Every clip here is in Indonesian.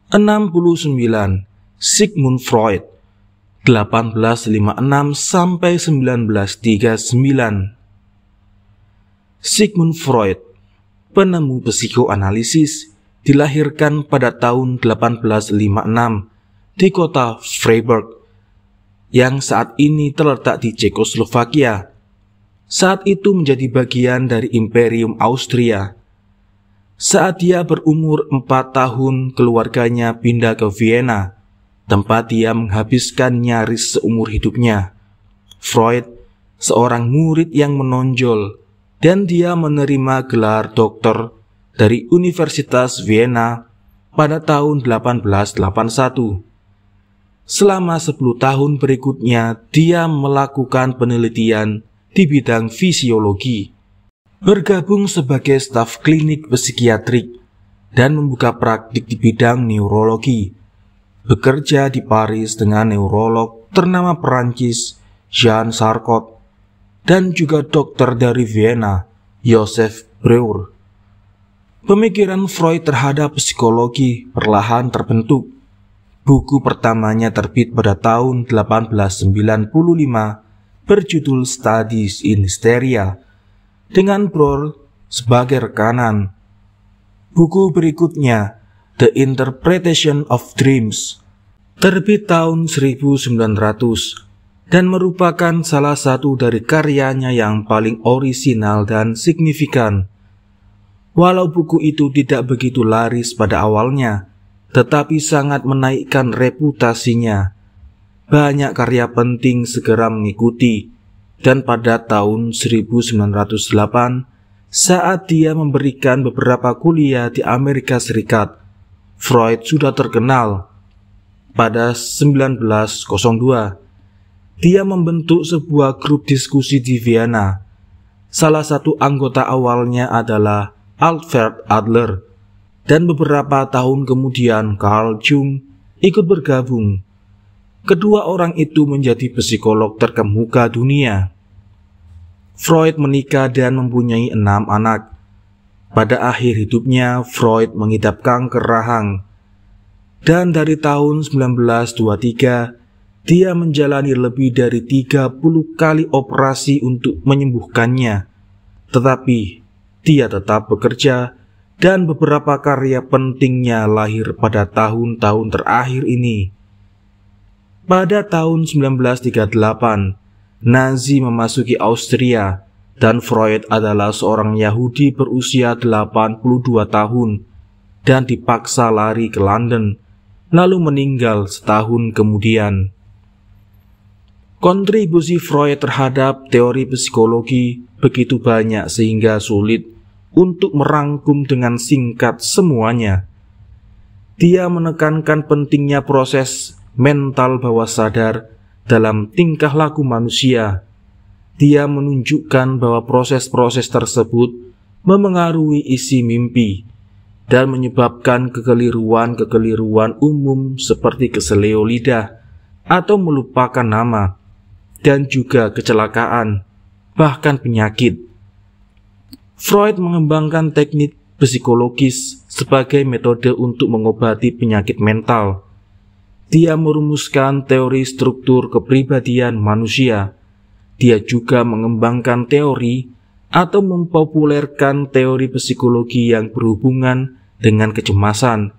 69. Sigmund Freud 1856 sampai 1939. Sigmund Freud, penemu psikoanalisis, dilahirkan pada tahun 1856 di kota Freiburg yang saat ini terletak di Cekoslovakia. Saat itu menjadi bagian dari Imperium Austria. Saat dia berumur 4 tahun, keluarganya pindah ke Vienna, tempat dia menghabiskan nyaris seumur hidupnya. Freud, seorang murid yang menonjol, dan dia menerima gelar doktor dari Universitas Vienna pada tahun 1881. Selama 10 tahun berikutnya, dia melakukan penelitian di bidang fisiologi, bergabung sebagai staf klinik psikiatrik, dan membuka praktik di bidang neurologi. Bekerja di Paris dengan neurolog ternama Perancis Jean Charcot, dan juga dokter dari Vienna Joseph Breuer. Pemikiran Freud terhadap psikologi perlahan terbentuk. Buku pertamanya terbit pada tahun 1895 berjudul Studies in Hysteria, dengan Breuer sebagai rekanan. Buku berikutnya, The Interpretation of Dreams, terbit tahun 1900 dan merupakan salah satu dari karyanya yang paling orisinal dan signifikan. Walau buku itu tidak begitu laris pada awalnya, tetapi sangat menaikkan reputasinya. Banyak karya penting segera mengikuti. Dan pada tahun 1908, saat dia memberikan beberapa kuliah di Amerika Serikat, Freud sudah terkenal. Pada 1902, dia membentuk sebuah grup diskusi di Vienna. Salah satu anggota awalnya adalah Alfred Adler, dan beberapa tahun kemudian Carl Jung ikut bergabung. Kedua orang itu menjadi psikolog terkemuka dunia. Freud menikah dan mempunyai 6 anak. Pada akhir hidupnya, Freud mengidap kanker rahang. Dan dari tahun 1923, dia menjalani lebih dari 30 kali operasi untuk menyembuhkannya. Tetapi, dia tetap bekerja dan beberapa karya pentingnya lahir pada tahun-tahun terakhir ini. Pada tahun 1938, Nazi memasuki Austria dan Freud adalah seorang Yahudi berusia 82 tahun dan dipaksa lari ke London, lalu meninggal setahun kemudian. Kontribusi Freud terhadap teori psikologi begitu banyak sehingga sulit untuk merangkum dengan singkat semuanya. Dia menekankan pentingnya proses mental bawah sadar dalam tingkah laku manusia. Dia menunjukkan bahwa proses-proses tersebut memengaruhi isi mimpi dan menyebabkan kekeliruan-kekeliruan umum seperti keseleo lidah atau melupakan nama, dan juga kecelakaan, bahkan penyakit. Freud mengembangkan teknik psikologis sebagai metode untuk mengobati penyakit mental. Dia merumuskan teori struktur kepribadian manusia. Dia juga mengembangkan teori atau mempopulerkan teori psikologi yang berhubungan dengan kecemasan,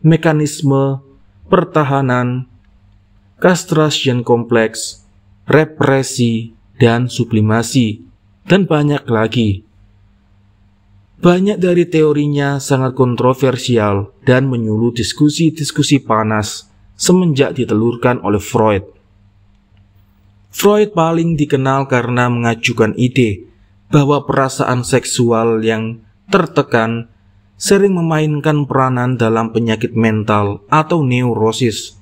mekanisme pertahanan, castration kompleks, represi, dan sublimasi, dan banyak lagi. Banyak dari teorinya sangat kontroversial dan menyulut diskusi-diskusi panas semenjak ditelurkan oleh Freud. Freud paling dikenal karena mengajukan ide bahwa perasaan seksual yang tertekan sering memainkan peranan dalam penyakit mental atau neurosis.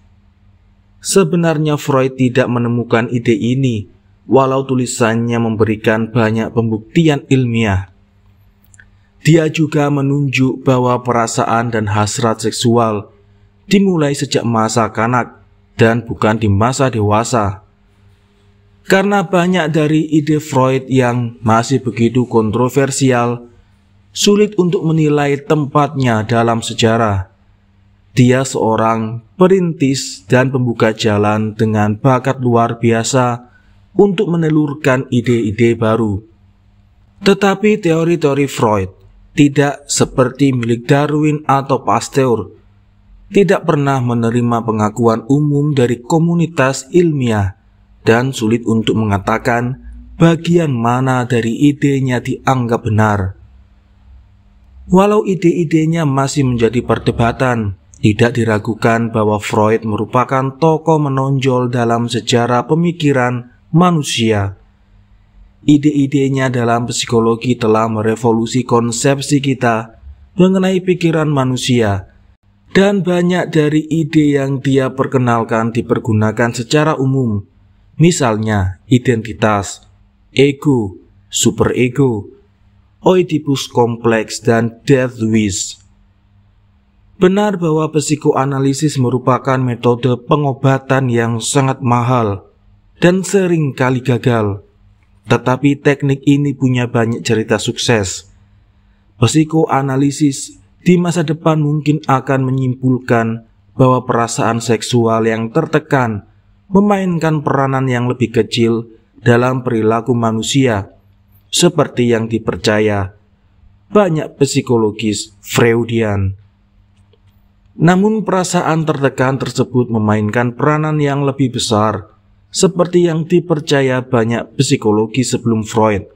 Sebenarnya Freud tidak menemukan ide ini, walau tulisannya memberikan banyak pembuktian ilmiah. Dia juga menunjuk bahwa perasaan dan hasrat seksual dimulai sejak masa kanak dan bukan di masa dewasa. Karena banyak dari ide Freud yang masih begitu kontroversial, sulit untuk menilai tempatnya dalam sejarah. Dia seorang perintis dan pembuka jalan dengan bakat luar biasa untuk menelurkan ide-ide baru. Tetapi teori-teori Freud tidak seperti milik Darwin atau Pasteur, tidak pernah menerima pengakuan umum dari komunitas ilmiah dan sulit untuk mengatakan bagian mana dari idenya dianggap benar. Walau ide-idenya masih menjadi perdebatan, tidak diragukan bahwa Freud merupakan tokoh menonjol dalam sejarah pemikiran manusia. Ide-idenya dalam psikologi telah merevolusi konsepsi kita mengenai pikiran manusia, dan banyak dari ide yang dia perkenalkan dipergunakan secara umum. Misalnya, identitas, ego, superego, Oedipus kompleks, dan death wish. Benar bahwa psikoanalisis merupakan metode pengobatan yang sangat mahal dan sering kali gagal. Tetapi teknik ini punya banyak cerita sukses. Psikoanalisis di masa depan mungkin akan menyimpulkan bahwa perasaan seksual yang tertekan memainkan peranan yang lebih kecil dalam perilaku manusia, seperti yang dipercaya banyak psikologis Freudian. Namun perasaan tertekan tersebut memainkan peranan yang lebih besar, seperti yang dipercaya banyak psikologi sebelum Freud.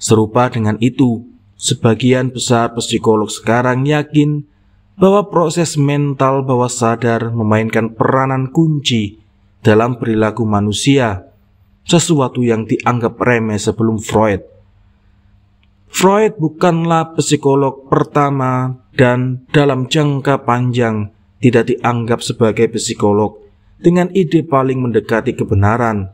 Serupa dengan itu, sebagian besar psikolog sekarang yakin bahwa proses mental bawah sadar memainkan peranan kunci dalam perilaku manusia, sesuatu yang dianggap remeh sebelum Freud. Freud bukanlah psikolog pertama dan dalam jangka panjang tidak dianggap sebagai psikolog dengan ide paling mendekati kebenaran.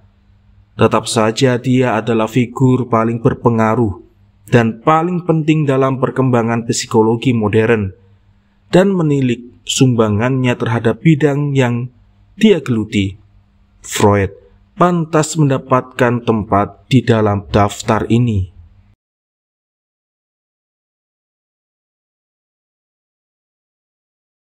Tetap saja dia adalah figur paling berpengaruh dan paling penting dalam perkembangan psikologi modern, dan menilik sumbangannya terhadap bidang yang dia geluti. Freud pantas mendapatkan tempat di dalam daftar ini.